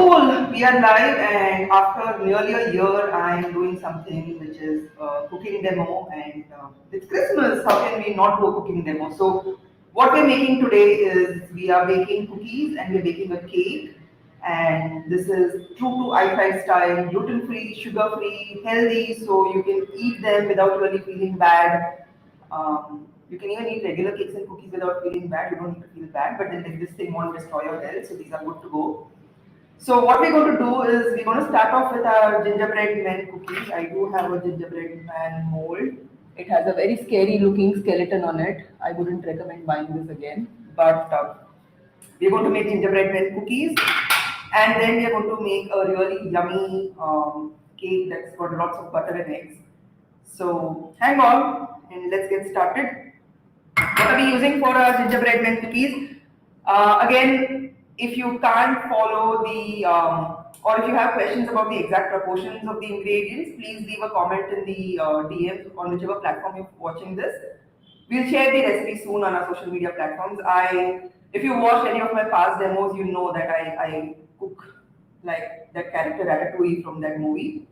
Cool, we are live, and after nearly a year, I am doing something which is a cooking demo. And it's Christmas, how can we not do a cooking demo? So, what we're making today is we are baking cookies and we're baking a cake. And this is true to iThrive style, gluten free, sugar free, healthy, so you can eat them without really feeling bad. You can even eat regular cakes and cookies without feeling bad. You don't need to feel bad, but then like, this thing won't destroy your health, so these are good to go. So what we're going to do is we're going to start off with our gingerbread man cookie. I do have a gingerbread man mold. It has a very scary looking skeleton on it. I wouldn't recommend buying this again. But we're going to make gingerbread man cookies, and then we're going to make a really yummy cake that's got lots of butter and eggs. So hang on and let's get started. What are we using for our gingerbread man cookies? Again, if you can't follow or if you have questions about the exact proportions of the ingredients, please leave a comment in the DMs on whichever platform you're watching this. We'll share the recipe soon on our social media platforms. If you watched any of my past demos, you know that I cook like that character Ratatouille from that movie.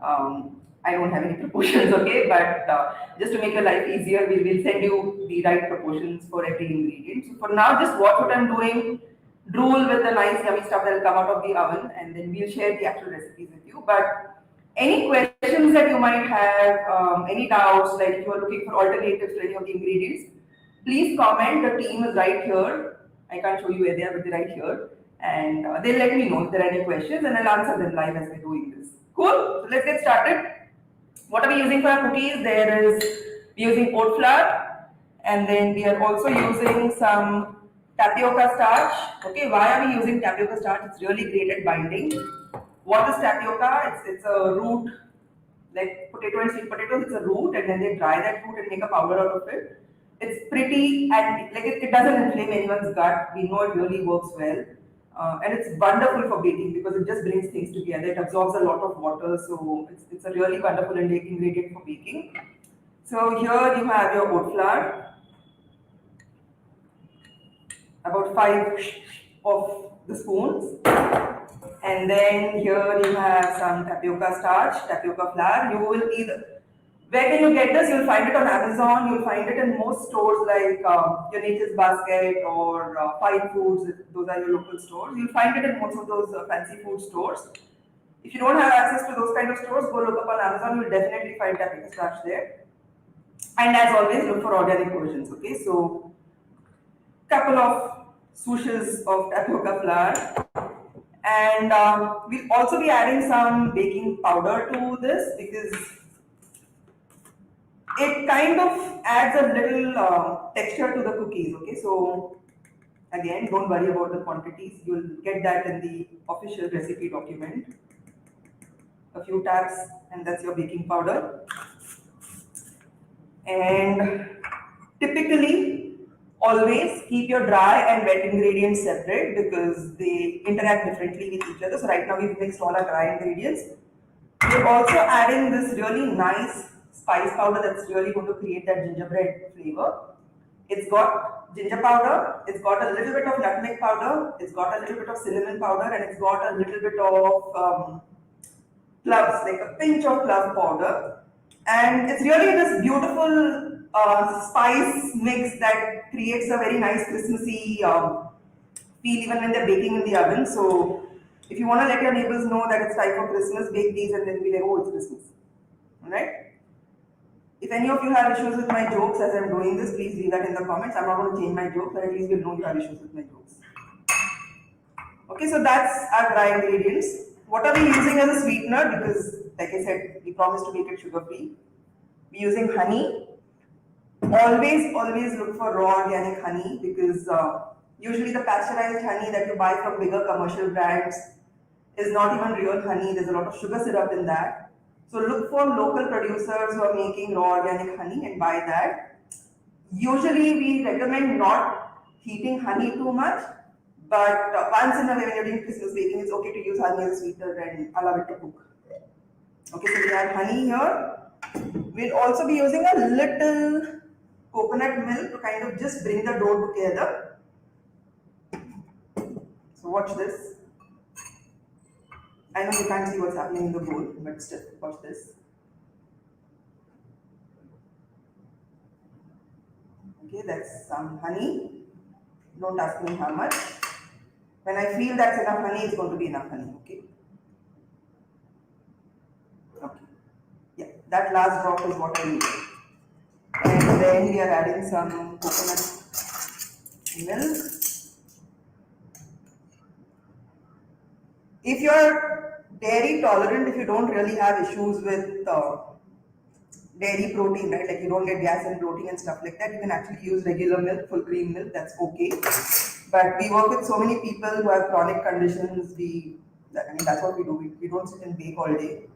I don't have any proportions, okay, but just to make your life easier, we will send you the right proportions for every ingredient. So for now, just watch what I'm doing, drool with the nice yummy stuff that will come out of the oven, and then we'll share the actual recipes with you. But any questions that you might have, any doubts, like if you are looking for alternatives to any of the ingredients, please comment. The team is right here. I can't show you where they are, but they're right here. And they'll let me know if there are any questions, and I'll answer them live as we're doing this. Cool? So let's get started. What are we using for our cookies? We're using oat flour, and then we are also using some tapioca starch. Okay, why are we using tapioca starch? It's really great at binding. What is tapioca? It's a root, like potato and sweet potatoes. It's a root, and then they dry that root and make a powder out of it. It's pretty, and like it doesn't inflame anyone's gut. We know it really works well. And it's wonderful for baking because it just brings things together. It absorbs a lot of water, so it's a really wonderful ingredient for baking. So here you have your oat flour, about 5 of the spoons. And then here you have some tapioca starch, tapioca flour. You will either, where can you get this? You'll find it on Amazon. You'll find it in most stores like your Nature's Basket or Fine Foods. Those are your local stores. You'll find it in most of those fancy food stores. If you don't have access to those kind of stores, go look up on Amazon. You'll definitely find tapioca starch there. And as always, look for organic versions. Okay, so couple of swooshes of tapioca flour. And we'll also be adding some baking powder to this because it kind of adds a little texture to the cookies. Okay, so again, don't worry about the quantities. You'll get that in the official recipe document. A few taps, and that's your baking powder. And typically, always keep your dry and wet ingredients separate because they interact differently with each other. So right now we've mixed all our dry ingredients. We're also adding this really nice spice powder that's really going to create that gingerbread flavor. It's got ginger powder, it's got a little bit of nutmeg powder, it's got a little bit of cinnamon powder, and it's got a little bit of cloves, like a pinch of clove powder. And it's really this beautiful spice mix that creates a very nice Christmassy feel even when they're baking in the oven. So if you want to let your neighbors know that it's time for Christmas, bake these and then be like, oh, it's Christmas. Alright? If any of you have issues with my jokes as I'm doing this, please leave that in the comments. I'm not going to change my jokes, but at least we'll know you have issues with my jokes. Okay, so that's our dry ingredients. What are we using as a sweetener? Because, like I said, we promised to make it sugar free. We're using honey. Always look for raw organic honey because usually the pasteurized honey that you buy from bigger commercial brands is not even real honey. There's a lot of sugar syrup in that. So look for local producers who are making raw organic honey and buy that. Usually we recommend not heating honey too much, but once in a while when you're doing Christmas baking, it's okay to use honey as a sweetener and allow it to cook. Okay, so we have honey here. We'll also be using a little coconut milk to kind of just bring the dough together. So watch this. I know you can't see what's happening in the bowl, but still, watch this. Okay, that's some honey. Don't ask me how much. When I feel that's enough honey, it's going to be enough honey. Okay. Okay. Yeah, that last drop is what I need. And then we are adding some coconut milk. If you're dairy tolerant, if you don't really have issues with dairy protein, right? Like you don't get gas and bloating and stuff like that. You can actually use regular milk, full cream milk. That's okay. But we work with so many people who have chronic conditions. I mean, that's what we do. We don't sit and bake all day.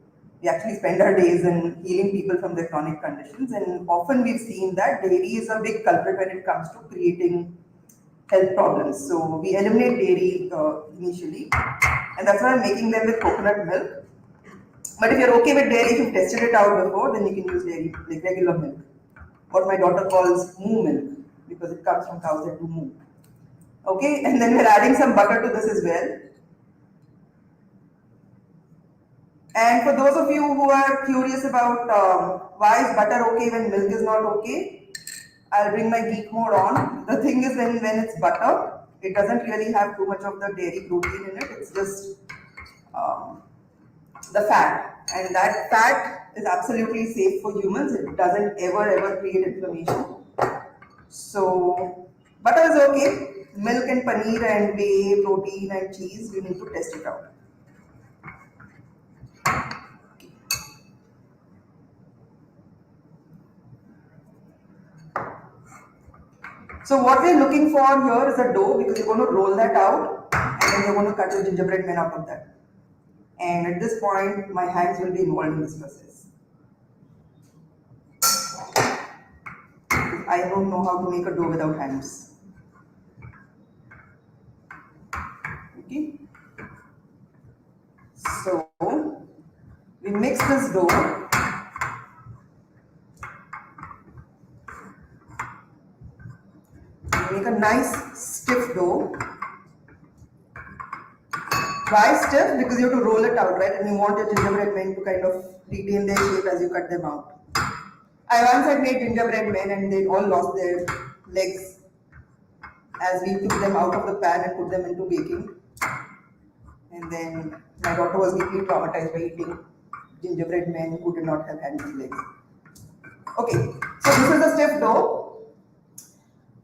We actually spend our days in healing people from their chronic conditions. And often we've seen that dairy is a big culprit when it comes to creating health problems. So we eliminate dairy initially, and that's why I'm making them with coconut milk. But if you're okay with dairy, if you've tested it out before, then you can use dairy, like regular milk. What my daughter calls moo milk, because it comes from cows that do moo. Okay, and then we're adding some butter to this as well. And for those of you who are curious about why is butter okay when milk is not okay, I'll bring my geek mode on. The thing is, when it's butter, it doesn't really have too much of the dairy protein in it. It's just um, the fat, and that fat is absolutely safe for humans. It doesn't ever create inflammation. So butter is okay. Milk and paneer and whey protein and cheese, we need to test it out. So what we're looking for here is a dough, because you're going to roll that out and then you're going to cut your gingerbread men out of that. And at this point, my hands will be involved in this process. I don't know how to make a dough without hands. Okay. So we mix this dough. We make a nice stiff dough. Why stiff? Because you have to roll it out, right? And you want your gingerbread men to kind of retain their shape as you cut them out. I once had made gingerbread men and they all lost their legs as we took them out of the pan and put them into baking. And then my daughter was deeply traumatized by eating gingerbread men who did not have hands and legs. Okay, so this is the stiff dough.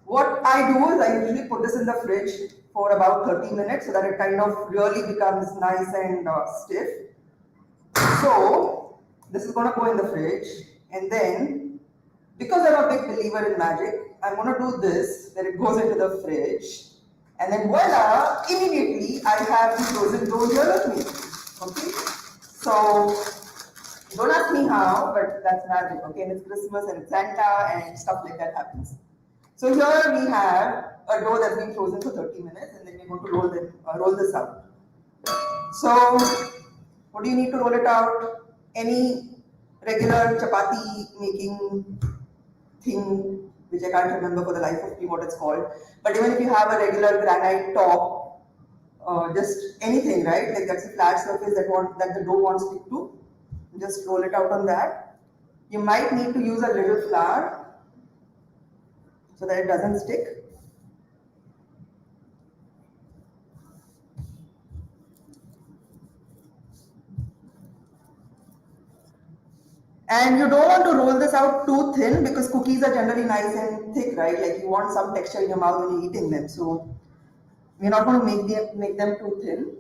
What I do is I usually put this in the fridge for about 30 minutes so that it kind of really becomes nice and stiff. So this is going to go in the fridge, and then because I'm a big believer in magic, I'm going to do this, then it goes into the fridge, and then voila, immediately I have the frozen dough here with me. Okay, so don't ask me how, but that's magic. Okay, and it's Christmas and it's Santa and stuff like that happens. So here we have a dough that's been frozen for 30 minutes, and then we're going to roll this out. So what do you need to roll it out? Any regular chapati making thing, which I can't remember for the life of me what it's called. But even if you have a regular granite top, just anything, right? Like that's a flat surface that the dough wants stick to. Just roll it out on that. You might need to use a little flour so that it doesn't stick. And you don't want to roll this out too thin because cookies are generally nice and thick, right? Like you want some texture in your mouth when you're eating them. So we're not going to make them too thin.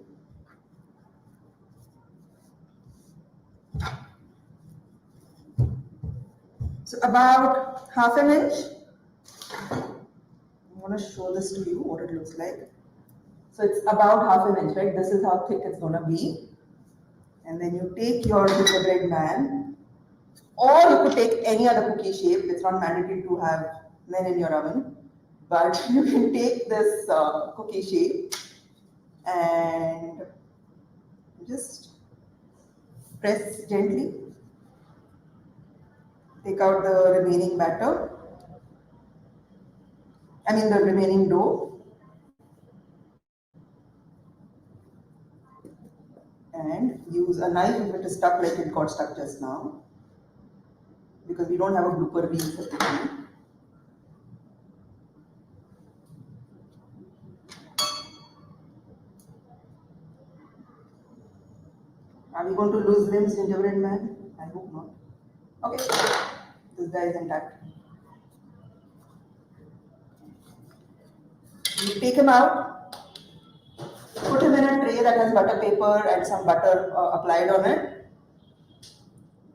So about half an inch. I want to show this to you, what it looks like. So it's about half an inch, right? This is how thick it's going to be. And then you take your gingerbread man, or you could take any other cookie shape. It's not mandatory to have men in your oven, but you can take this cookie shape and just press gently. Take out the remaining batter. The remaining dough. and use a knife if it is stuck like it got stuck just now, because we don't have a blooper reel separately. Are we going to lose limbs, gingerbread man? I hope not. Okay, this guy is intact. You take him out, put him in a tray that has butter paper and some butter applied on it.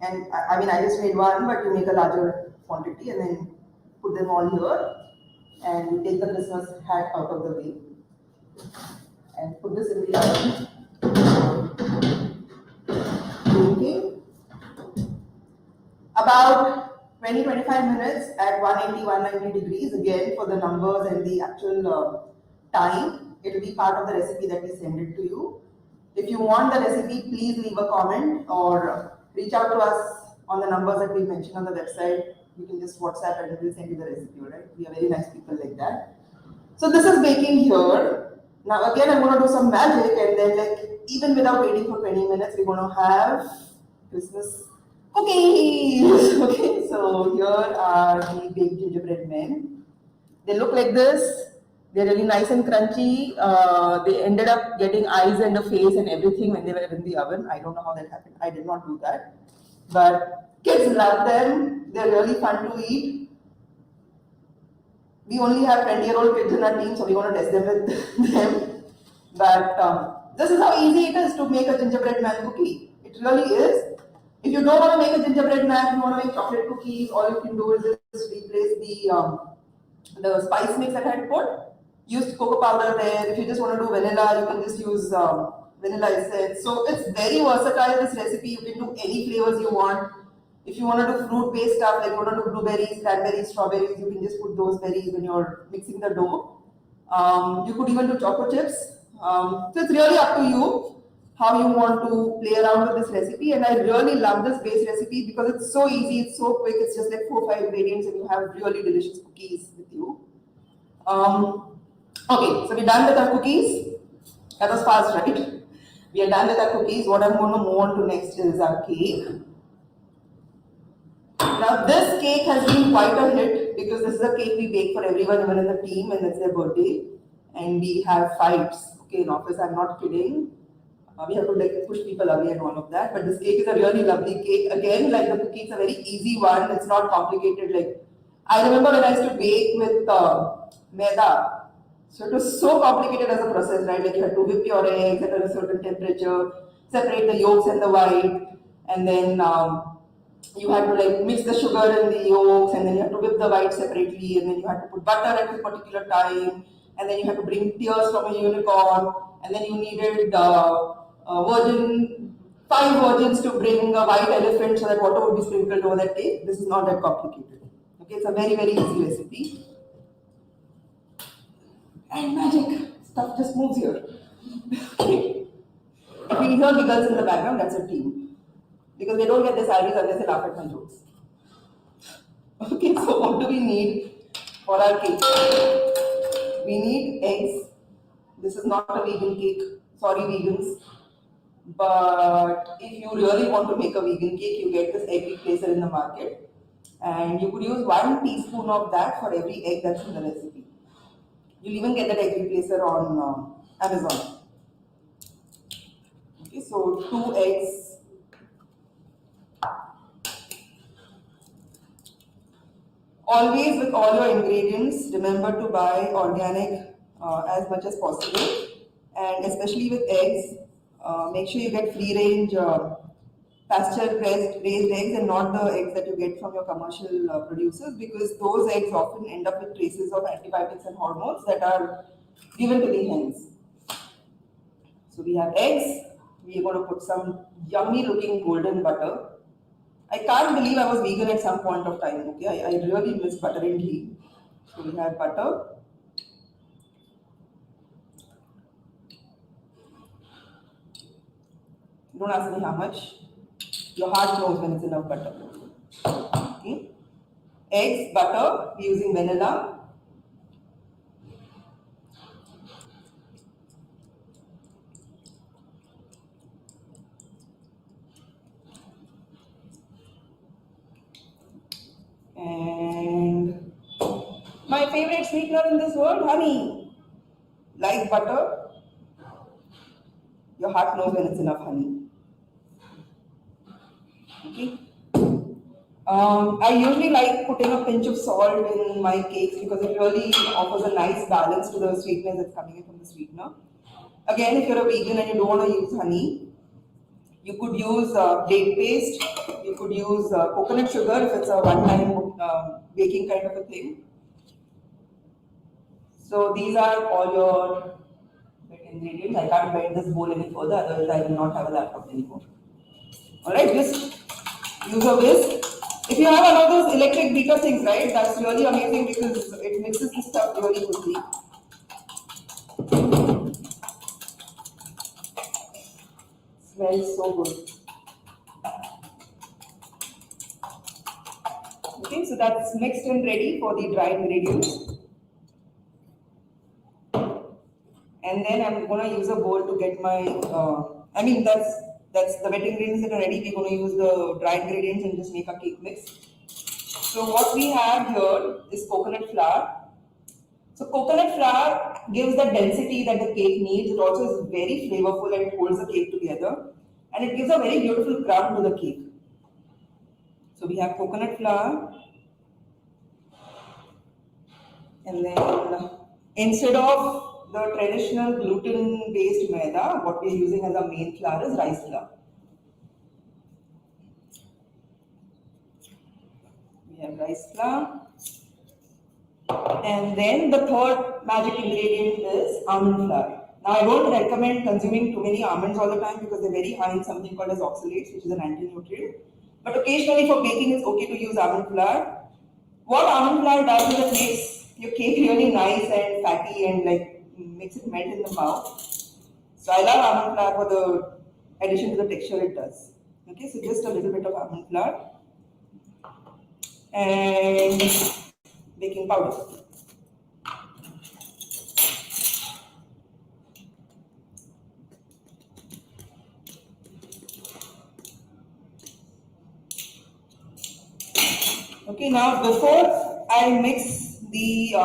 And I mean, I just made one, but you make a larger quantity and then put them all here. And you take the Christmas hat out of the way and put this in the oven. Okay. About 20-25 minutes at 180-190 degrees, again for the numbers and the actual time. It will be part of the recipe that we send it to you. If you want the recipe, please leave a comment or reach out to us on the numbers that we mentioned on the website. You can just WhatsApp and we'll send you the recipe, right? We are very nice people like that. So this is baking here. Now again, I'm going to do some magic, and then like even without waiting for 20 minutes, we're going to have Christmas cookies. Okay, so here are the baked gingerbread men. They look like this. They're really nice and crunchy. They ended up getting eyes and a face and everything when they were in the oven. I don't know how that happened. I did not do that. But kids love them. They're really fun to eat. We only have 20-year-old kids in our team, so we want to test them with them. But this is how easy it is to make a gingerbread man cookie. It really is. If you don't want to make a gingerbread man, you want to make chocolate cookies, all you can do is just replace the spice mix that I had put. Use cocoa powder there. If you just want to do vanilla, you can just use vanilla essence. So it's very versatile, this recipe. You can do any flavors you want. If you want to do fruit-based stuff, like you want to do blueberries, cranberries, strawberries, you can just put those berries when you're mixing the dough. You could even do choco chips. So it's really up to you how you want to play around with this recipe. And I really love this base recipe because it's so easy, it's so quick. It's just like 4 or 5 ingredients, and you have really delicious cookies with you. Okay, so we're done with our cookies. That was fast, right? We are done with our cookies. What I'm going to move on to next is our cake. Now this cake has been quite a hit because this is a cake we bake for everyone, even in the team, and it's their birthday. And we have fights, okay, in office. I'm not kidding. We have to like push people away and all of that. But this cake is a really lovely cake. Again, like the cookie, it's a very easy one. It's not complicated. Like I remember when I used to bake with maida. So it was so complicated as a process, right? Like you had to whip your eggs at a certain temperature, separate the yolks and the white, and then you had to like mix the sugar and the yolks, and then you had to whip the white separately, and then you had to put butter at a particular time, and then you had to bring tears from a unicorn, and then you needed virgin 5 virgins to bring a white elephant so that water would be sprinkled over that cake. This is not that complicated. Okay, it's a very easy recipe. And magic stuff just moves here. Okay. If you hear giggles in the background, that's a team. Because they don't get their salaries unless they laugh at my jokes. Okay, so what do we need for our cake? We need eggs. This is not a vegan cake. Sorry, vegans. But if you really want to make a vegan cake, you get this egg replacer in the market. And you could use 1 teaspoon of that for every egg that's in the recipe. You'll even get that egg replacer on Amazon. Okay, so 2 eggs. Always with all your ingredients, remember to buy organic as much as possible, and especially with eggs, make sure you get free range pasture raised eggs and not the eggs that you get from your commercial producers, because those eggs often end up with traces of antibiotics and hormones that are given to the hens. So we have eggs. We are going to put some yummy looking golden butter. I can't believe I was vegan at some point of time. Okay, I really miss butter and ghee. So we have butter. Don't ask me how much. Your heart knows when it's enough butter. Okay. Eggs, butter. We're using vanilla. My favorite sweetener in this world, honey. Like butter, your heart knows when it's enough honey. Okay. I usually like putting a pinch of salt in my cakes because it really offers a nice balance to the sweetness that's coming in from the sweetener. Again, if you're a vegan and you don't want to use honey, you could use date paste, you could use coconut sugar if it's a one-time baking kind of a thing. So these are all your wet ingredients. I can't bend this bowl any further, otherwise I will not have a laptop anymore. Alright, just use a whisk. If you have one of those electric beater things, right, that's really amazing because it mixes the stuff really quickly. Smells so good. Okay, so that's mixed and ready for the dry ingredients. And then I'm gonna use a bowl to get my, that's the wet ingredients that are ready. We're gonna use the dry ingredients and just make a cake mix. So what we have here is coconut flour. So coconut flour gives the density that the cake needs. It also is very flavorful and it holds the cake together. And it gives a very beautiful crumb to the cake. So we have coconut flour. And then instead of the traditional gluten-based maida, what we are using as our main flour is rice flour. We have rice flour. And then the third magic ingredient is almond flour. Now I don't recommend consuming too many almonds all the time because they're very high in something called as oxalates, which is an anti-nutrient. But occasionally for baking it's okay to use almond flour. What almond flour does is it makes your cake really nice and fatty and like makes it melt in the mouth. So I love almond flour for the addition to the texture it does. Okay, so just a little bit of almond flour and baking powder. Okay, now before I mix the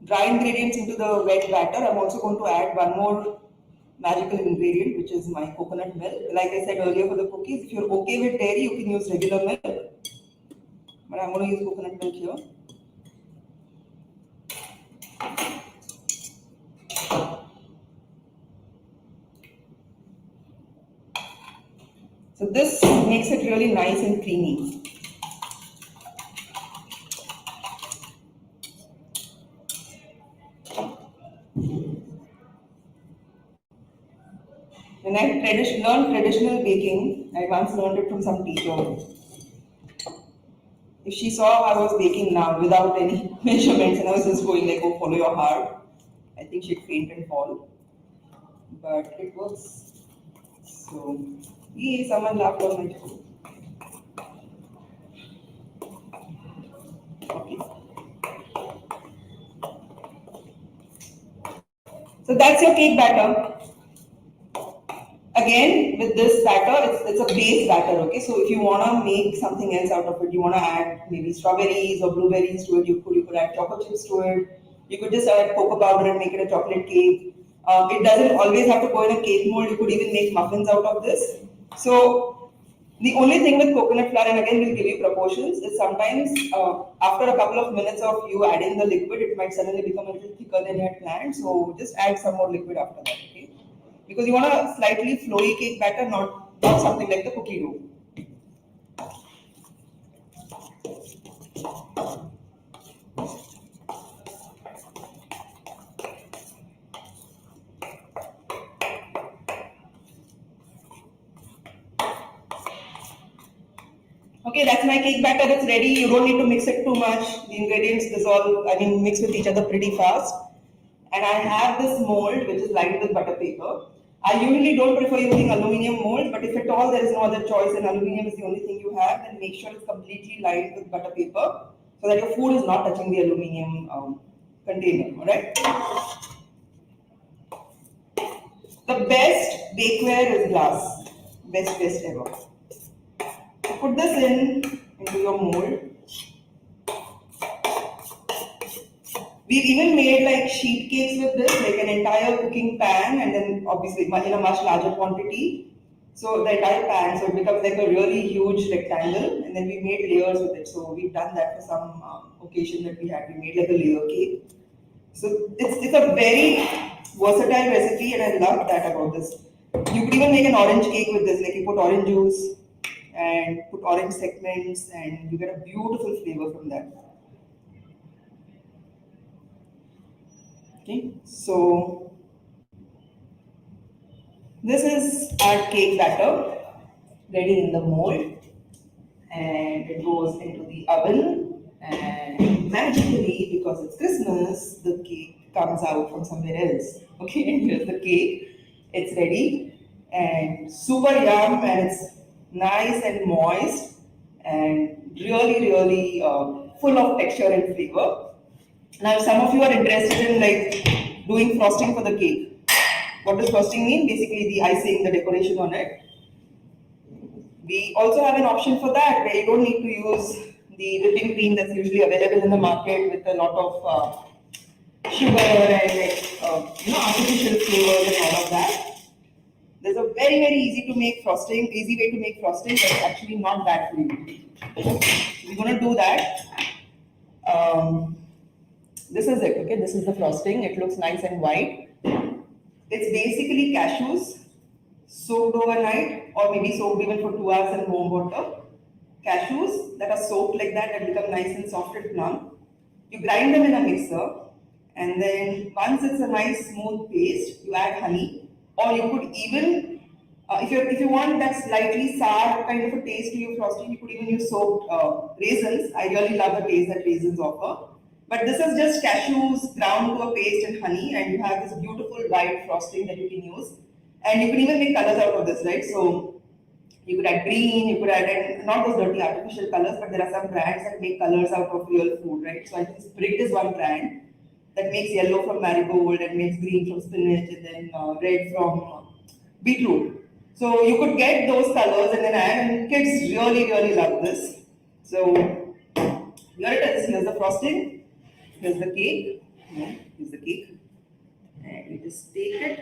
dry ingredients into the wet batter, I'm also going to add one more magical ingredient, which is my coconut milk. Like I said earlier for the cookies, if you're okay with dairy, you can use regular milk. But I'm going to use coconut milk here. So this makes it really nice and creamy. When I learned traditional baking, I once learned it from some teacher. If she saw I was baking now without any measurements and I was just going like, oh, follow your heart, I think she'd faint and fall. But it works. So, yeah, someone laughed on my joke. Okay. So that's your cake batter. Again, with this batter, it's a base batter, okay? So if you want to make something else out of it, you want to add maybe strawberries or blueberries to it, you could add chocolate chips to it. You could just add cocoa powder and make it a chocolate cake. It doesn't always have to go in a cake mold. You could even make muffins out of this. So the only thing with coconut flour, and again we'll give you proportions, is sometimes after a couple of minutes of you adding the liquid, it might suddenly become a little thicker than you had planned. So just add some more liquid after that, okay? Because you want a slightly flowy cake batter, not something like the cookie dough. Okay, that's my cake batter. It's ready. You don't need to mix it too much. The ingredients dissolve, mix with each other pretty fast. And I have this mold which is lined with butter paper. I usually don't prefer using aluminium mold, but if at all there is no other choice and aluminium is the only thing you have, then make sure it's completely lined with butter paper so that your food is not touching the aluminium container. Alright? The best bakeware is glass. Best ever. So put this into your mold. We've even made like sheet cakes with this, like an entire cooking pan, and then obviously in a much larger quantity. So the entire pan, so it becomes like a really huge rectangle, and then we made layers with it. So we've done that for some occasion that we had. We made like a layer cake. So it's a very versatile recipe, and I love that about this. You could even make an orange cake with this, like you put orange juice and put orange segments, and you get a beautiful flavor from that. Okay, so this is our cake batter ready in the mold, and it goes into the oven. And magically, because it's Christmas, the cake comes out from somewhere else. Okay, and here's the cake. It's ready and super yum, and it's nice and moist and really full of texture and flavor. Now, if some of you are interested in like doing frosting for the cake, what does frosting mean? Basically, the icing, the decoration on it. We also have an option for that where you don't need to use the whipping cream that's usually available in the market with a lot of sugar and like artificial flavors and all of that. There's a very easy to make frosting, easy way to make frosting that's actually not bad for you. We're gonna do that. Um, this is it. Okay, this is the frosting. It looks nice and white. It's basically cashews soaked overnight or maybe soaked even for 2 hours in warm water. Cashews that are soaked like that become nice and soft and plump. You grind them in a mixer, and then once it's a nice smooth paste, you add honey, or you could even, if you want that slightly sour kind of a taste to your frosting, you could even use soaked raisins. I really love the taste that raisins offer. But this is just cashews ground to a paste and honey, and you have this beautiful white frosting that you can use. And you can even make colors out of this, right? So you could add green, you could add not those dirty artificial colors, but there are some brands that make colors out of real food, right? So I think Sprig is one brand that makes yellow from marigold and makes green from spinach and then red from beetroot. So you could get those colors and then add, and kids really love this. So here it is. Here's the frosting. Here's the cake. Yeah, here's the cake. And you just take it,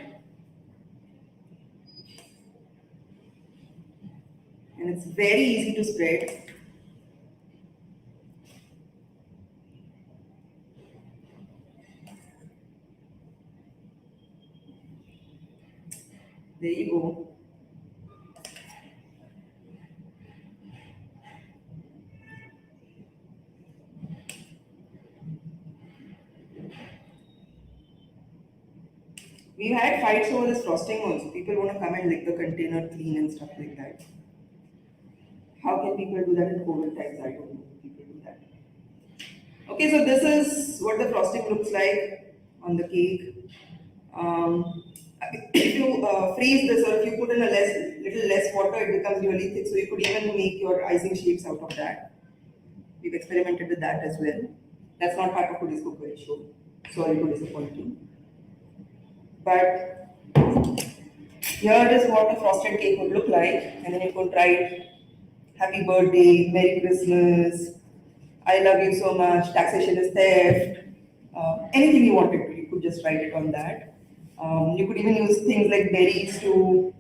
and it's very easy to spread. There you go. We've had fights over this frosting also. People want to come and lick the container clean and stuff like that. How can people do that in COVID times? I don't know. People do that. Okay, so this is what the frosting looks like on the cake. Um, if you freeze this or if you put in a little less water, it becomes really thick. So you could even make your icing shapes out of that. We've experimented with that as well. That's not part of today's cookery show. Sorry to disappoint you. But here is what a frosted cake would look like, and then you could write Happy Birthday, Merry Christmas, I love you so much, taxation is theft, anything you wanted to, you could just write it on that. You could even use things like berries to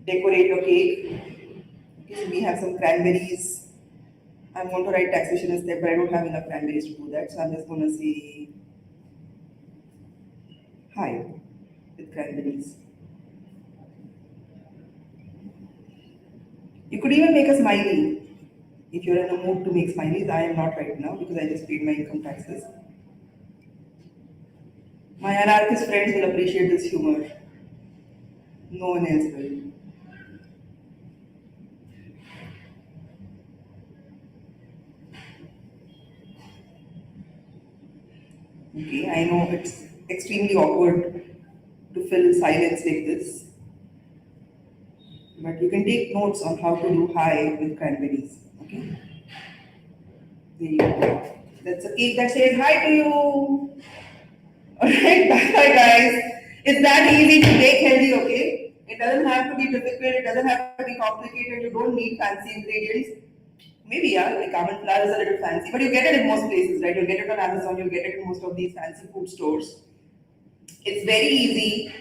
decorate your cake. Okay, so we have some cranberries. I'm going to write taxation is theft, but I don't have enough cranberries to do that, so I'm just going to say hi with cranberries. You could even make a smiley if you're in a mood to make smileys. I am not right now because I just paid my income taxes. My anarchist friends will appreciate this humor. No one else will. Okay, I know it's extremely awkward to fill silence like this, but you can take notes on how to do hi with cranberries. Okay, there you go. That's a cake that says hi to you. Alright, bye guys. It's that easy to make healthy, okay? It doesn't have to be difficult, it doesn't have to be complicated, you don't need fancy ingredients. maybe yeah, like almond flour is a little fancy, but you get it in most places, right? You'll get it on Amazon, you'll get it in most of these fancy food stores. It's very easy.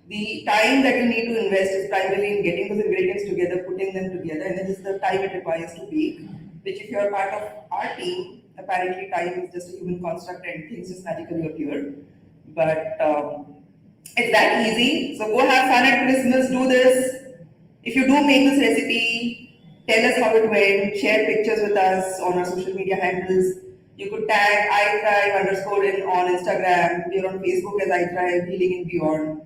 The time that you need to invest is primarily in getting those ingredients together, putting them together, and then just the time it requires to bake. Which, if you're part of our team, apparently time is just a human construct and things just magically appear. But it's that easy. So go have fun at Christmas, do this. If you do make this recipe, tell us how it went, share pictures with us on our social media handles. You could tag iThrive underscore in on Instagram. We're on Facebook as iThrive Healing and Beyond.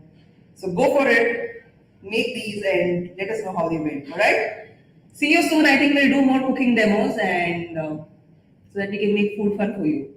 So go for it, make these and let us know how they went. Alright? See you soon. I think we'll do more cooking demos and so that we can make food fun for you.